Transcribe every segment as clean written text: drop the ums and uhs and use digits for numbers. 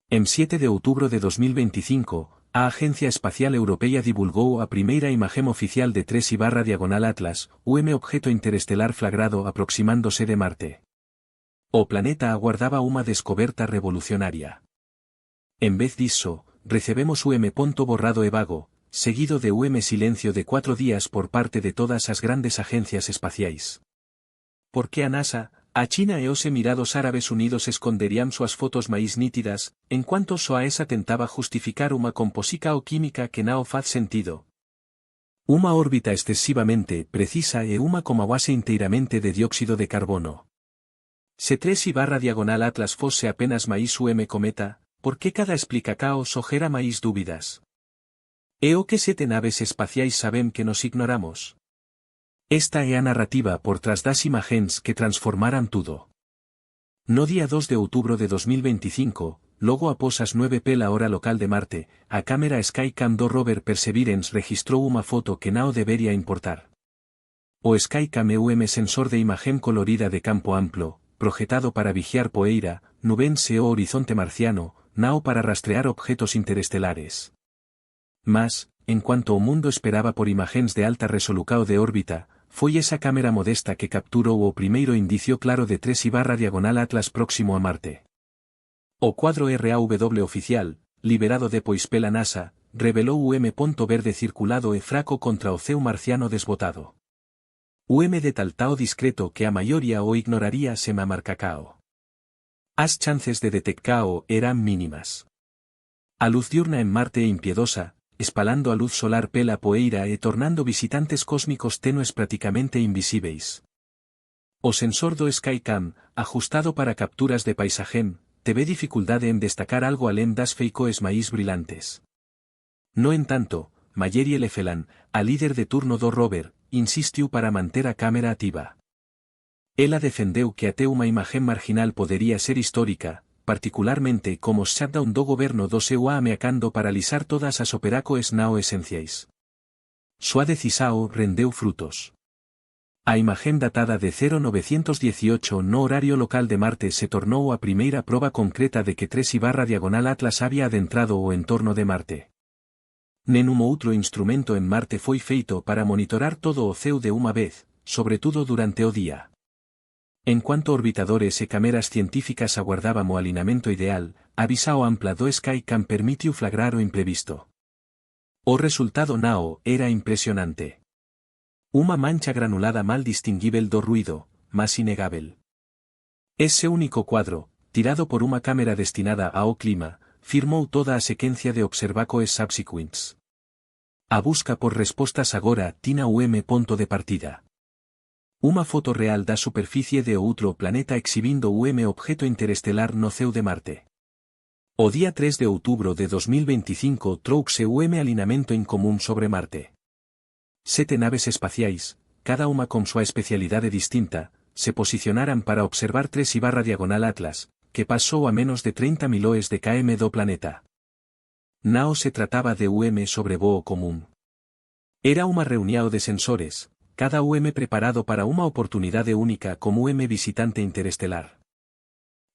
En 7 de outubro de 2025, a Agencia Espacial Europea divulgou a primeira imagen oficial de 3/Atlas, objeto interestelar flagrado aproximándose de Marte. O planeta aguardaba unha descoberta revolucionaria. En vez disso, recebemos ponto borrado e vago, seguido de silencio de 4 días por parte de todas as grandes agencias espaciais. Por que a NASA, a China e os Emirados Árabes Unidos esconderían súas fotos máis nítidas, enquanto só a esa tentaba justificar unha composica ou química que non faz sentido? Unha órbita excesivamente precisa e unha como base inteiramente de dióxido de carbono. Se 3/Atlas fose apenas máis cometa, por que cada explica caos ou gera máis dúbidas? E o que 7 naves espaciais saben que nos ignoramos? Esta é a narrativa por tras das imagens que transformaran tudo. No día 2 de outubro de 2025, logo após as 9 pela hora local de Marte, a cámara Skycam do rover Perseverance registrou unha foto que non debería importar. O Skycam é sensor de imagen colorida de campo amplo, projetado para vigiar poeira, nubes e o horizonte marciano, non para rastrear objetos interestelares. Mas, en cuanto o mundo esperaba por imagens de alta resolución de órbita, foi esa cámara modesta que capturou o primeiro indicio claro de 3/Atlas próximo a Marte. O cuadro RAW oficial, liberado depois pela NASA, revelou ponto verde circulado e fraco contra o ceo marciano desbotado. De tal tao discreto que a maioría o ignoraría se mamarcacao. As chances de detectao eran mínimas. A luz diurna en Marte é impiedosa, espalando a luz solar pela poeira e tornando visitantes cósmicos tenues prácticamente invisíveis. O sensor do Skycam, ajustado para capturas de paisajem, teve dificuldade en destacar algo alén das feicoes máis brillantes. No entanto, Mayeri Elefelan, a líder de turno do rover, insistiu para manter a cámara ativa. Ela defendeu que até unha imagen marginal podería ser histórica, particularmente como shutdown do goberno do seu ameacando paralizar todas as operacoes nao esenciais. Súa decisao rendeu frutos. A imagen datada de 0918 no horario local de Marte se tornou a primeira proba concreta de que 3/Atlas había adentrado o entorno de Marte. Nenhum outro instrumento en Marte foi feito para monitorar todo o ceo de unha vez, sobretudo durante o día. En cuanto orbitadores e cámaras científicas aguardaban o alinamento ideal, a visao ampla do Skycam permitiu flagrar o imprevisto. O resultado nao era impresionante. Unha mancha granulada mal distinguível do ruído, mas inegável. Ese único cuadro, tirado por unha cámara destinada ao clima, firmou toda a sequencia de observacoes subsequents. A busca por respostas agora tina ponto de partida. Unha foto real da superficie de outro planeta exhibindo objeto interestelar no ceo de Marte. O día 3 de outubro de 2025 trouse alinamento en común sobre Marte. 7 naves espaciais, cada unha con súa especialidade distinta, se posicionaran para observar 3/Atlas, que pasou a menos de 30 miloes de km do planeta. Nao se trataba de sobre voo común. Era unha reunião de sensores, cada preparado para unha oportunidade única como visitante interestelar.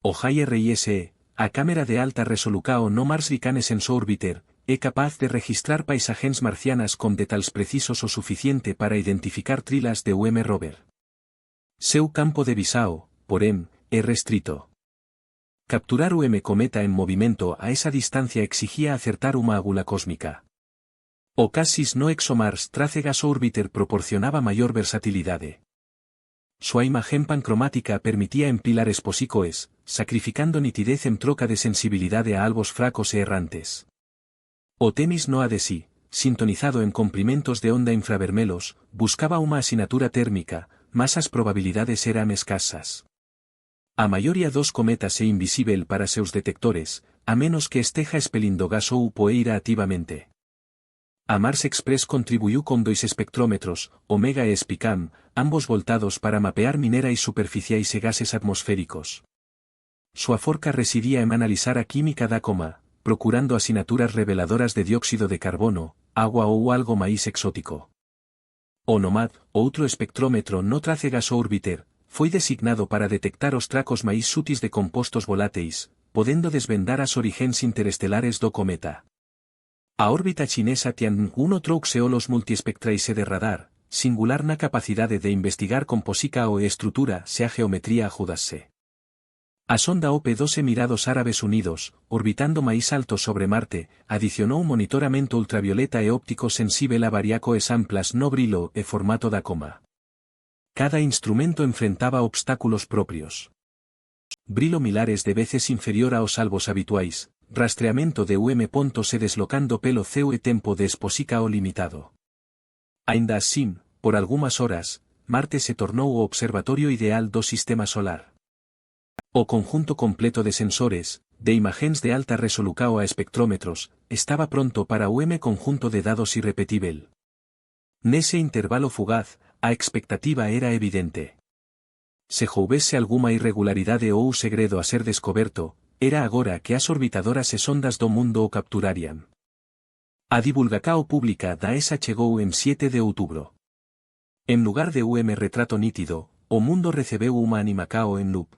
O HIRISE, a cámara de alta resolución no Mars Reconnaissance Orbiter, é capaz de registrar paisagens marcianas con detalles precisos o suficiente para identificar trilas de rover. Seu campo de visao, porém, é restrito. Capturar cometa en movimento a esa distancia exigía acertar unha agula cósmica. O Cassis no ExoMars Tracegas Orbiter proporcionaba maior versatilidade. Súa imagen pancromática permitía empilar exposicoes, sacrificando nitidez en troca de sensibilidade a albos fracos e errantes. O Temis NOADSI, sintonizado en comprimentos de onda infravermelos, buscaba unha asinatura térmica, mas as probabilidades eran escasas. A maioría dos cometas é invisível para seus detectores, a menos que esteja expelindo gas ou poeira activamente. A Mars Express contribuiu con 2 espectrómetros, Omega e SPICAM, ambos voltados para mapear minerais superficiais e gases atmosféricos. Súa forca residía en analizar a química da coma, procurando asinaturas reveladoras de dióxido de carbono, agua ou algo máis exótico. O NOMAD, outro espectrómetro no Tracegas Orbiter, foi designado para detectar os tracos máis sutis de compostos voláteis, podendo desvendar as origens interestelares do cometa. A órbita chinesa Tianwen-1 trouxe os multiespectraise de radar, singular na capacidade de investigar composíca e estrutura se a geometría ajudase. A sonda OP-12 Emirados Árabes Unidos, orbitando máis alto sobre Marte, adicionou un monitoramento ultravioleta e óptico sensível a variacoes amplas no brilo e formato da coma. Cada instrumento enfrentaba obstáculos propios. Brilo milares de veces inferior aos salvos habituais, rastreamento de UM.se deslocando pelo ceo e tempo de exposica o limitado. Aínda así, por algunhas horas, Marte se tornou o observatorio ideal do sistema solar. O conjunto completo de sensores, de imagens de alta resolución a espectrómetros, estaba pronto para un conjunto de datos irrepetível. Nese intervalo fugaz, a expectativa era evidente. Se houbese alguma irregularidade ou segredo a ser descoberto, era agora que as orbitadoras e sondas do mundo o capturarían. A divulgación pública da ESA chegou en 7 de outubro. En lugar de retrato nítido, o mundo recebeu unha animacao en loop.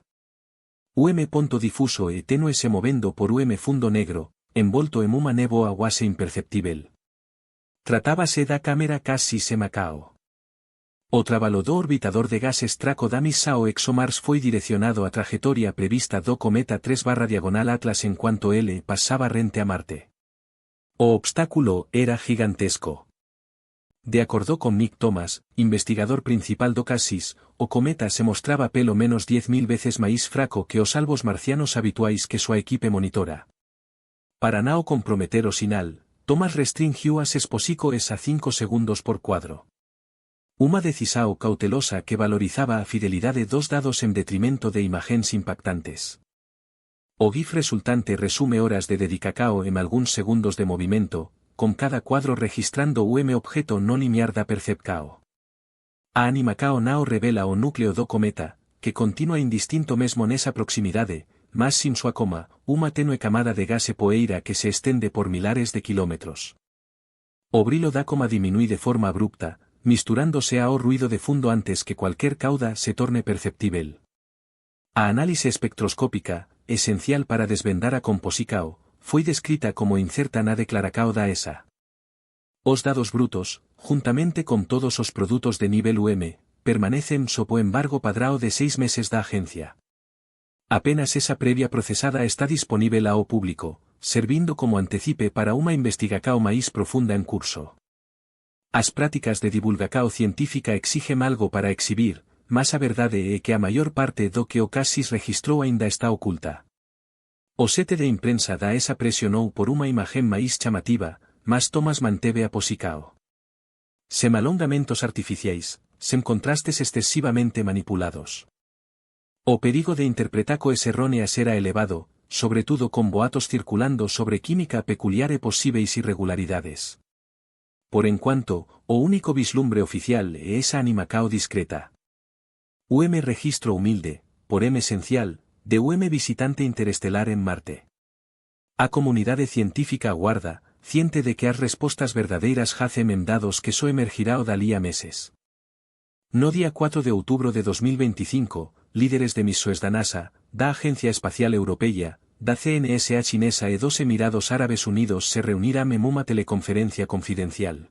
Ponto difuso e tenue se movendo por fundo negro, envolto en unha néboa quase imperceptível. Tratábase da cámara casi semacao. O trabalo do orbitador de gases Traco da misa ao ExoMars foi direccionado á traxectoria prevista do cometa 3/Atlas en cuanto ele pasaba rente a Marte. O obstáculo era gigantesco. De acordo con Nick Thomas, investigador principal do CASIS, o cometa se mostraba pelo menos 10.000 veces máis fraco que os salvos marcianos habituais que súa equipe monitora. Para non comprometer o sinal, Thomas restringiu as exposicoes a 5 segundos por cuadro. Unha decisao cautelosa que valorizaba a fidelidade dos dados en detrimento de imagens impactantes. O GIF resultante resume horas de dedicacao en algúns segundos de movimento, con cada cuadro registrando objeto non linear da percepcao. A animacao nao revela o núcleo do cometa, que continua indistinto mesmo nesa proximidade, mas sin súa coma, unha tenue camada de gas e poeira que se estende por milares de kilómetros. O brilo da coma diminúe de forma abrupta, misturándose ao ruido de fundo antes que cualquier cauda se torne perceptível. A análise espectroscópica, esencial para desvendar a composícao, foi descrita como incerta na declaracao da ESA. Os dados brutos, juntamente con todos os produtos de nivel permanecen sob o embargo padrao de 6 meses da agencia. Apenas esa previa procesada está disponível ao público, servindo como antecipe para unha investigacao máis profunda en curso. As prácticas de divulgacao científica exigen algo para exhibir, mas a verdade é que a maior parte do que o CASIS registrou aínda está oculta. O sete de imprensa da ESA presionou por unha imagen máis chamativa, mas Thomas manteve a posicao. Sen alongamentos artificiais, sen contrastes excesivamente manipulados. O perigo de interpretacoes erróneas era elevado, sobre todo con boatos circulando sobre química peculiar e posíveis irregularidades. Por enquanto, o único vislumbre oficial é esa animacao discreta. Registro humilde, por esencial, de visitante interestelar en Marte. A comunidade científica aguarda, ciente de que as respostas verdadeiras jacen en dados que só emergirá o dalí a meses. No día 4 de outubro de 2025, líderes de misiones da NASA, da Agencia Espacial Europea, da CNSA chinesa e dos Emirados Árabes Unidos se reunirán en unha teleconferencia confidencial.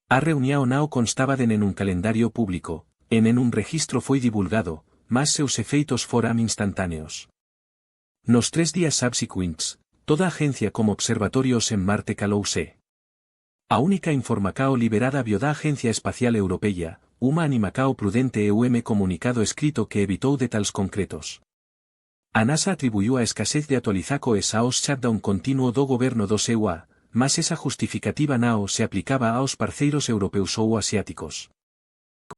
A reunión nao constaba en un calendario público, en un registro foi divulgado, mas seus efeitos foran instantáneos. Nos 3 días subsequents, toda a agencia como observatorios en Marte calouse. A única informacao liberada vio da Agencia Espacial Europea, unha animacao prudente e comunicado escrito que evitou detalles concretos. A NASA atribuyó a escasez de actualizacoes aos shutdown continuo do goberno do SEUA, mas esa justificativa nao se aplicaba aos parceiros europeus ou asiáticos.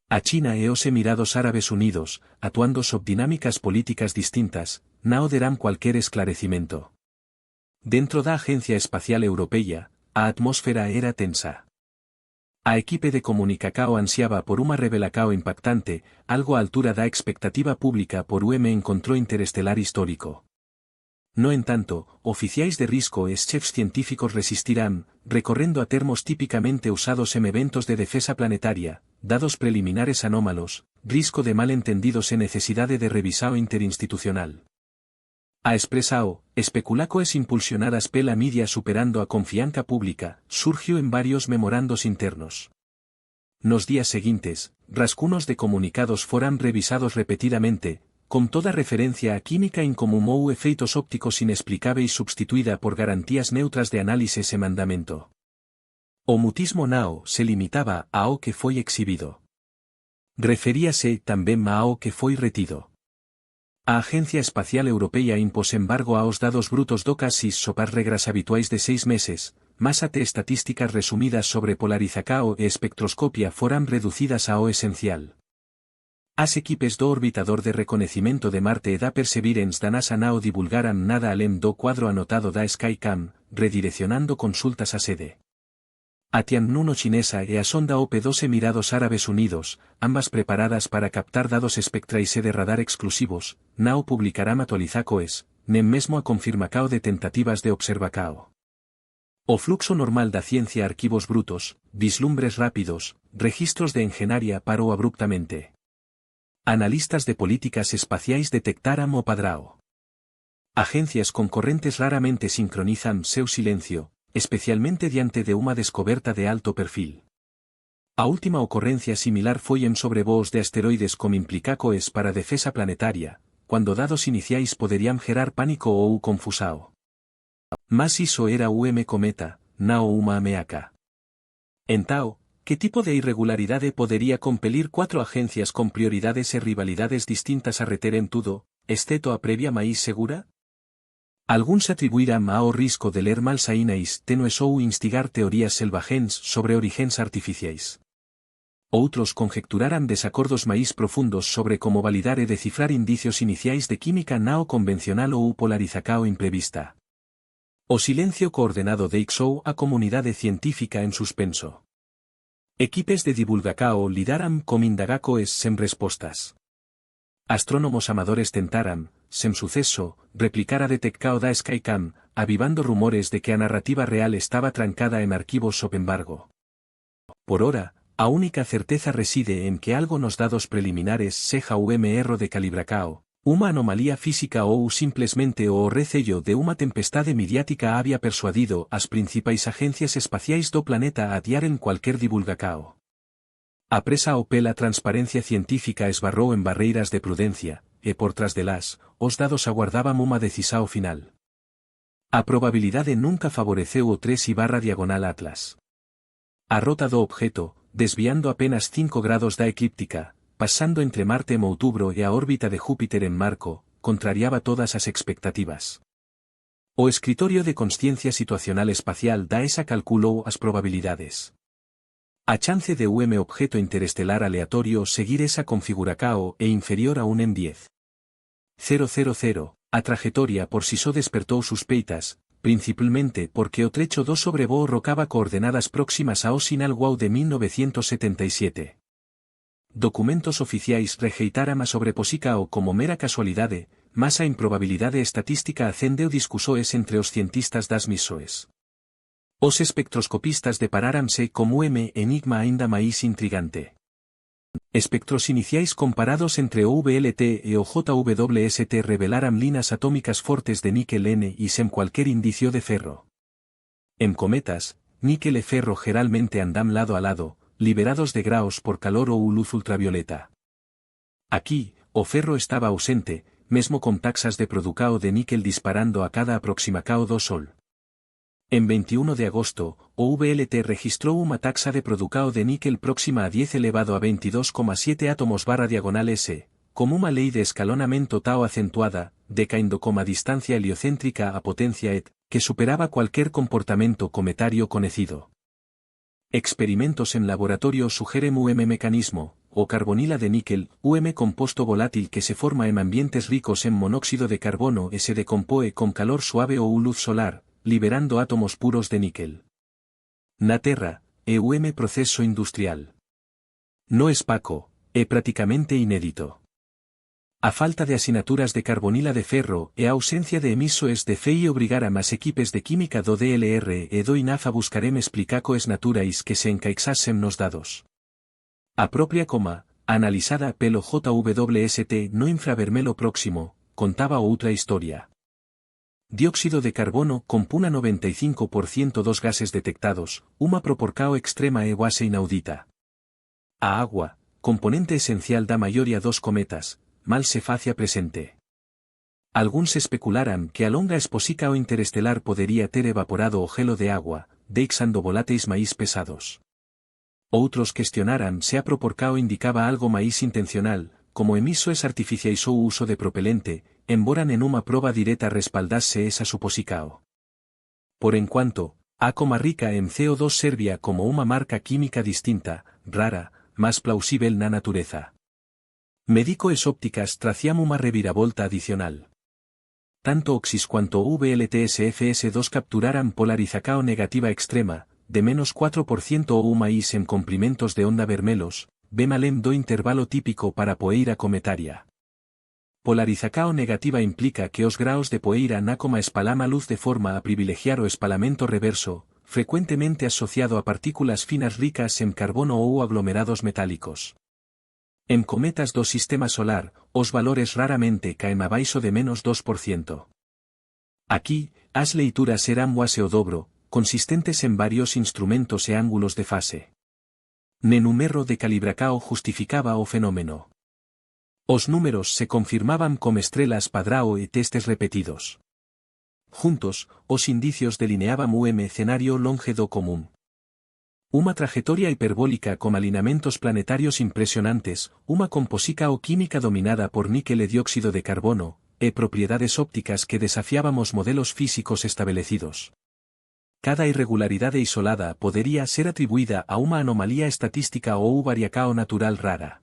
A China e os Emirados Árabes Unidos, actuando sob dinámicas políticas distintas, nao derán cualquier esclarecimento. Dentro da Agencia Espacial Europea, a atmósfera era tensa. A equipe de comunicacao ansiaba por unha revelacao impactante, algo á altura da expectativa pública por encontró interestelar histórico. No entanto, oficiais de risco e chefs científicos resistirán, recorrendo a termos típicamente usados en eventos de defensa planetaria, dados preliminares anómalos, risco de malentendidos e necesidade de revisao interinstitucional. A expresao, especulacoes impulsionadas pela media superando a confianza pública, surgió en varios memorandos internos. Nos días seguintes, rascunos de comunicados foran revisados repetidamente, con toda referencia a química incomum ou efeitos ópticos inexplicáveis substituida por garantías neutras de análisis e mandamento. O mutismo nao se limitaba ao que foi exhibido. Referíase tamén ao que foi retido. A Agencia Espacial Europea impos embargo aos dados brutos do casis sopar regras habituais de 6 meses, más até estatísticas resumidas sobre polarizacao e espectroscopia foran reducidas ao esencial. As equipes do orbitador de reconocimiento de Marte e da Perseverance da NASA nao divulgaran nada além do cuadro anotado da Skycam, redireccionando consultas a sede. A Tianmuno chinesa e a sonda OP-12 Emirados Árabes Unidos, ambas preparadas para captar dados espectrais e de radar exclusivos, nao publicarán actualizacoes, nem mesmo a confirmacao de tentativas de observacao. O fluxo normal da ciencia arquivos brutos, vislumbres rápidos, registros de engenaria parou abruptamente. Analistas de políticas espaciais detectaran o padrao. Agencias concorrentes raramente sincronizan seu silencio, especialmente diante de unha descoberta de alto perfil. A última ocorrencia similar foi en sobrevoos de asteroides com implicacoes para defesa planetaria, cuando dados iniciais poderían gerar pánico ou confusao. Mas iso era cometa, nao unha ameaca. Entao, que tipo de irregularidade podería compelir 4 agencias con prioridades e rivalidades distintas a reter en tudo, exceto a previa maíz segura? Algúns atribuirán ao risco de ler mal saínais tenues ou instigar teorías selvagens sobre orixens artificiais. Outros conjecturaran desacordos máis profundos sobre como validar e descifrar indicios iniciais de química nao convencional ou polarizacao imprevista. O silencio coordenado deixou a comunidade científica en suspenso. Equipes de divulgacao lidaran com indagacoes sen respostas. Astrónomos amadores tentaran, sen suceso, replicar a detectao da Skycam, avivando rumores de que a narrativa real estaba trancada en arquivos sob embargo. Por ora, a única certeza reside en que algo nos dados preliminares seja erro de calibracao, unha anomalía física ou simplesmente o recello de unha tempestade mediática había persuadido as principais agencias espaciais do planeta a adiaren cualquier divulgacao. A presa o pela transparencia científica esbarrou en barreiras de prudencia, e por tras delas, os dados aguardaban unha decisao final. A probabilidade nunca favoreceu o 3/diagonal Atlas. A rota do objeto, desviando apenas 5 grados da eclíptica, pasando entre Marte en outubro e a órbita de Júpiter en marco, contrariaba todas as expectativas. O escritorio de consciencia situacional espacial da esa calculou as probabilidades. A chance de objeto interestelar aleatorio seguir esa configuracao é inferior a 1 en 10. 000, a trayectoria por si só despertou suspeitas, principalmente porque o trecho do sobrevoo rocaba coordenadas próximas ao sinal WOW de 1977. Documentos oficiais rejeitaran a sobreposicao como mera casualidade, mas a improbabilidade estatística acendeu discusoes entre os cientistas das misoes. Os espectroscopistas deparáranse como enigma aínda máis intrigante. Espectros iniciais comparados entre o VLT e o JWST revelaran linas atómicas fortes de níquel N e sen cualquier indicio de ferro. En cometas, níquel e ferro geralmente andan lado a lado, liberados de graos por calor ou luz ultravioleta. Aquí, o ferro estaba ausente, mesmo con taxas de producao de níquel disparando a cada aproximacao do Sol. En 21 de agosto, o VLT registrou unha taxa de producao de níquel próxima a 10 elevado a 22,7 átomos/diagonal S, como unha lei de escalonamento tao acentuada, decaindo como a distancia heliocéntrica a potencia et, que superaba cualquier comportamento cometario conocido. Experimentos en laboratorio sugieren mecanismo, o carbonila de níquel, composto volátil que se forma en ambientes ricos en monóxido de carbono e se decompone con calor suave ou luz solar, liberando átomos puros de níquel. Na Terra, proceso industrial. No es paco, é prácticamente inédito. A falta de asinaturas de carbonila de ferro e a ausencia de emisoes de FEI obrigaran as equipes de química do DLR e do INAF a buscarem explicacoes naturais que se encaixasen nos dados. A propia coma, analizada pelo JWST no infravermelo próximo, contaba outra historia. Dióxido de carbono con puna 95% dos gases detectados, uma proporcao extrema e guase inaudita. A agua, componente esencial da maioria dos cometas, mal se facia presente. Alguns especularan que a longa exposica o interestelar podería ter evaporado o gelo de agua, deixando voláteis máis pesados. Outros questionaran se a proporcao indicaba algo máis intencional, como emisoes artificiais ou uso de propelente, embora nenhuma proba direta respaldase esa suposicao. Por enquanto, a coma rica en CO2 servía como unha marca química distinta, rara, más plausível na natureza. Médicoes ópticas traciam unha reviravolta adicional. Tanto Oxys quanto VLTSFS2 capturaran polarizacao negativa extrema, de menos 4% ou máis en comprimentos de onda vermelos, ben além do intervalo típico para poeira cometaria. Polarizacao negativa implica que os graos de poeira na coma espalama luz de forma a privilegiar o espalamento reverso, frecuentemente asociado a partículas finas ricas en carbono ou aglomerados metálicos. En cometas do sistema solar, os valores raramente caen abaixo de menos 2%. Aquí, as leituras serán quase o dobro, consistentes en varios instrumentos e ángulos de fase. Nenúmero de calibracao justificaba o fenómeno. Os números se confirmaban como estrelas padrao e testes repetidos. Juntos, os indicios delineaban un escenario longe do común. Uma trayectoria hiperbólica con alineamientos planetarios impresionantes, uma composica o química dominada por níquel e dióxido de carbono, e propiedades ópticas que desafiábamos modelos físicos establecidos. Cada irregularidade isolada podería ser atribuída a uma anomalía estatística ou variacao natural rara.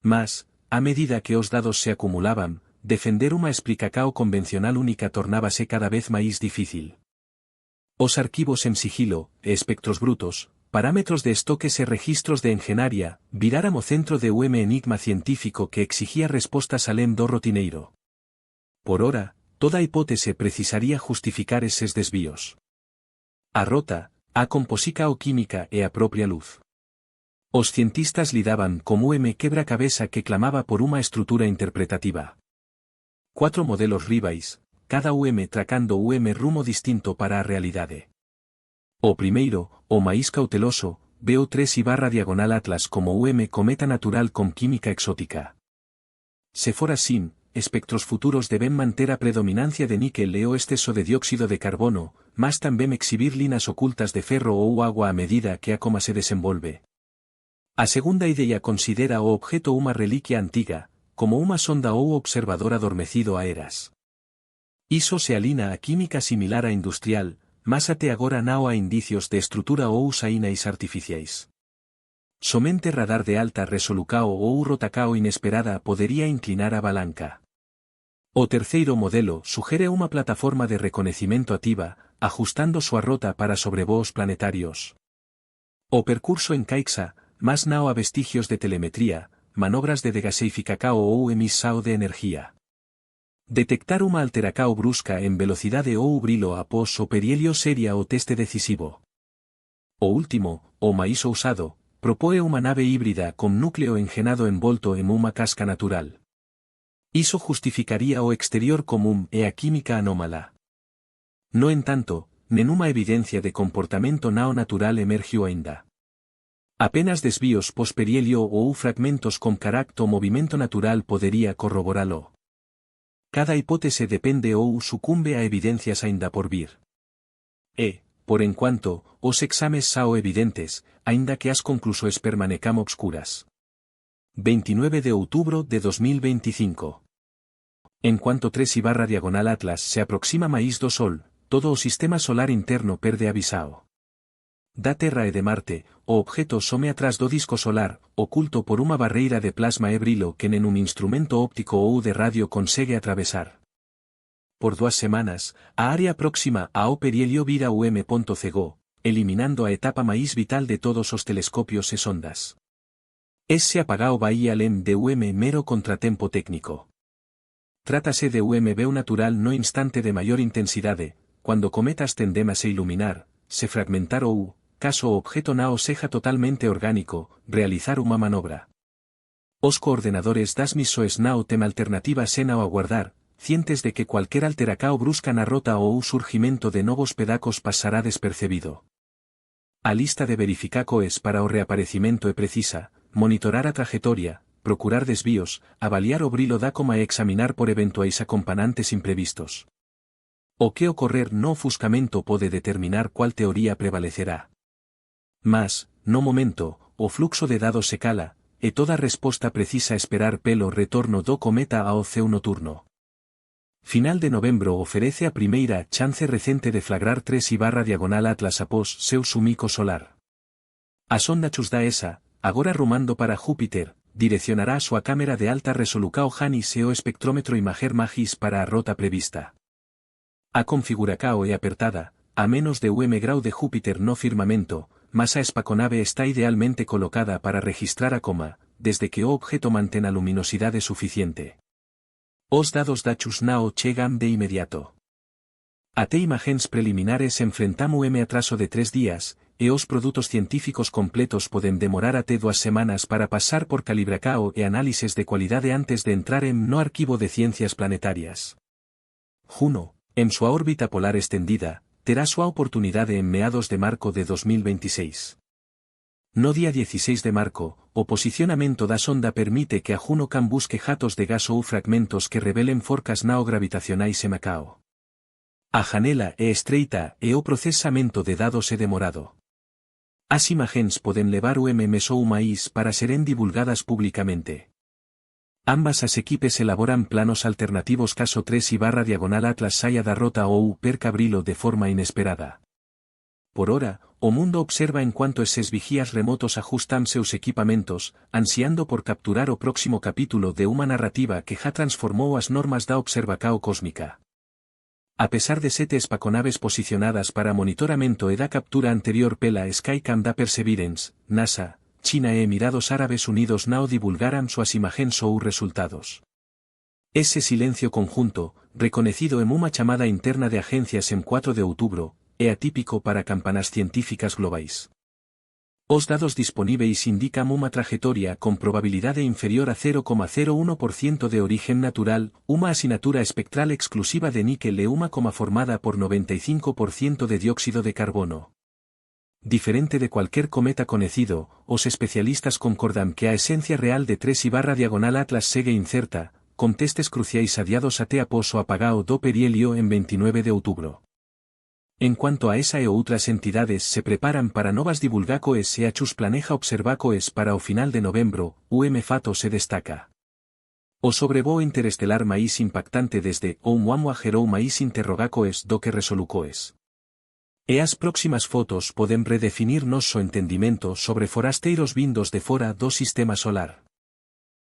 Mas, a medida que os dados se acumulaban, defender uma explicacao convencional única tornábase cada vez máis difícil. Os arquivos en sigilo, e espectros brutos, parámetros de estoques e registros de engenaria, viraran o centro de un enigma científico que exigía respostas além do rotineiro. Por ora, toda hipótese precisaría justificar eses desvíos. A rota, a composica o química e a propia luz. Os cientistas lidaban con un quebra-cabeza que clamaba por unha estrutura interpretativa. 4 modelos rivais, cada tracando rumo distinto para a realidade. O primeiro, o máis cauteloso, veo 3/diagonal Atlas como cometa natural con química exótica. Se for así, espectros futuros deben manter a predominancia de níquel e o exceso de dióxido de carbono, mas tamén exhibir linas ocultas de ferro ou agua a medida que a coma se desenvolve. A segunda idea considera o objeto unha reliquia antiga, como unha sonda ou observador adormecido a eras. Iso se alina a química similar a industrial, mas até agora non há indicios de estrutura ou saínais artificiais. Somente radar de alta resolucao ou rotacao inesperada podería inclinar a balanca. O terceiro modelo suxere unha plataforma de reconhecimento ativa, ajustando súa rota para sobrevoos planetarios. O percurso encaixa, mas non há vestigios de telemetría, manobras de degaseificacao ou emissao de energía. Detectar unha alteracao brusca en velocidade ou brilo após o perihelio sería o teste decisivo. O último, o máis ousado, propoe unha nave híbrida con núcleo engenado envolto en unha casca natural. Iso justificaría o exterior común e a química anómala. No entanto, nenhuma evidencia de comportamento nao natural emergiu aínda. Apenas desvíos posperihelio ou fragmentos con caracto movimento natural podería corroboralo. Cada hipótese depende ou sucumbe a evidencias aínda por vir. E, por enquanto, os exames sao evidentes, aínda que as conclusoes permanecam obscuras. 29 de outubro de 2025. En cuanto 3/diagonal Atlas se aproxima máis do Sol, todo o sistema solar interno perde a visao. Da Terra e de Marte, o objeto some atrás do disco solar, oculto por unha barreira de plasma e brilo que nen un instrumento óptico ou de radio consegue atravesar. Por 2 semanas, a área próxima ao perihelio vira o M. cegou, eliminando a etapa máis vital de todos os telescopios e sondas. Ese apagao vai além de mero contratempo técnico. Trátase de veo natural no instante de maior intensidade, cando cometas tendem a se iluminar, se fragmentar ou, caso o objeto nao seja totalmente orgánico, realizar unha manobra. Os coordenadores das misoes nao tem alternativa sen ao aguardar, cientes de que cualquier alteracao brusca na rota ou surgimento de novos pedacos pasará despercebido. A lista de verificacoes para o reaparecimento é precisa, monitorar a traxectoria, procurar desvíos, avaliar o brilo da coma e examinar por eventuais acompanantes imprevistos. O que ocorrer no ofuscamento pode determinar cual teoría prevalecerá. Mas, no momento, o fluxo de dados se cala, e toda resposta precisa esperar pelo retorno do cometa ao ceo noturno. Final de novembro oferece a primeira chance recente de flagrar 3/diagonal Atlas após seu sumico solar. A sonda chusda esa, agora rumando para Júpiter, direccionará a súa cámara de alta resolucao Janis e o espectrómetro Imager Magis para a rota prevista. A configuracao é apertada, a menos de 1 grau de Júpiter no firmamento, mas a espaconave está idealmente colocada para registrar a coma, desde que o objeto mantén a luminosidade suficiente. Os dados da chusnao chegan de inmediato. Até imagens preliminares enfrentamos atraso de 3 días, e os produtos científicos completos poden demorar até 2 semanas para pasar por calibracao e análises de cualidade antes de entrar en no arquivo de ciencias planetarias. Juno, en súa órbita polar extendida, terá súa oportunidade en meados de marco de 2026. No día 16 de marco, o posicionamento da sonda permite que a Juno can busque jatos de gas ou fragmentos que revelen forcas nao-gravitacionais e Macao. A janela é estreita e o procesamento de dados é demorado. As imagens poden levar o mes ou máis para seren divulgadas públicamente. Ambas as equipes elaboran planos alternativos caso 3/diagonal Atlas saia da rota ou perca brilo de forma inesperada. Por ora, o mundo observa en cuanto eses vigías remotos ajustan seus equipamentos, ansiando por capturar o próximo capítulo de unha narrativa que já transformou as normas da observacao cósmica. A pesar de 7 espaconaves posicionadas para monitoramento e da captura anterior pela Skycam da Perseverance, NASA, China e Emirados Árabes Unidos nao divulgaran súas imagens ou resultados. Ese silencio conjunto, reconocido en unha chamada interna de agencias en 4 de outubro, é atípico para campanas científicas globais. Os dados disponíveis indican unha traxectoria con probabilidade inferior a 0,01% de origen natural, unha asignatura espectral exclusiva de níquel e unha coma formada por 95% de dióxido de carbono. Diferente de cualquier cometa conocido, os especialistas concordan que a esencia real de 3/diagonal Atlas segue incerta, con testes cruciais adiados até após o apagao do perihelio en 29 de outubro. En cuanto a esa e outras entidades se preparan para novas divulgacoes e a chus planeja observacoes para o final de novembro, Fato se destaca. O sobrevoo interestelar máis impactante desde Oumuamua gerou máis interrogacoes do que resolucoes. E as próximas fotos poden redefinir noso entendimento sobre forasteiros vindos de fora do sistema solar.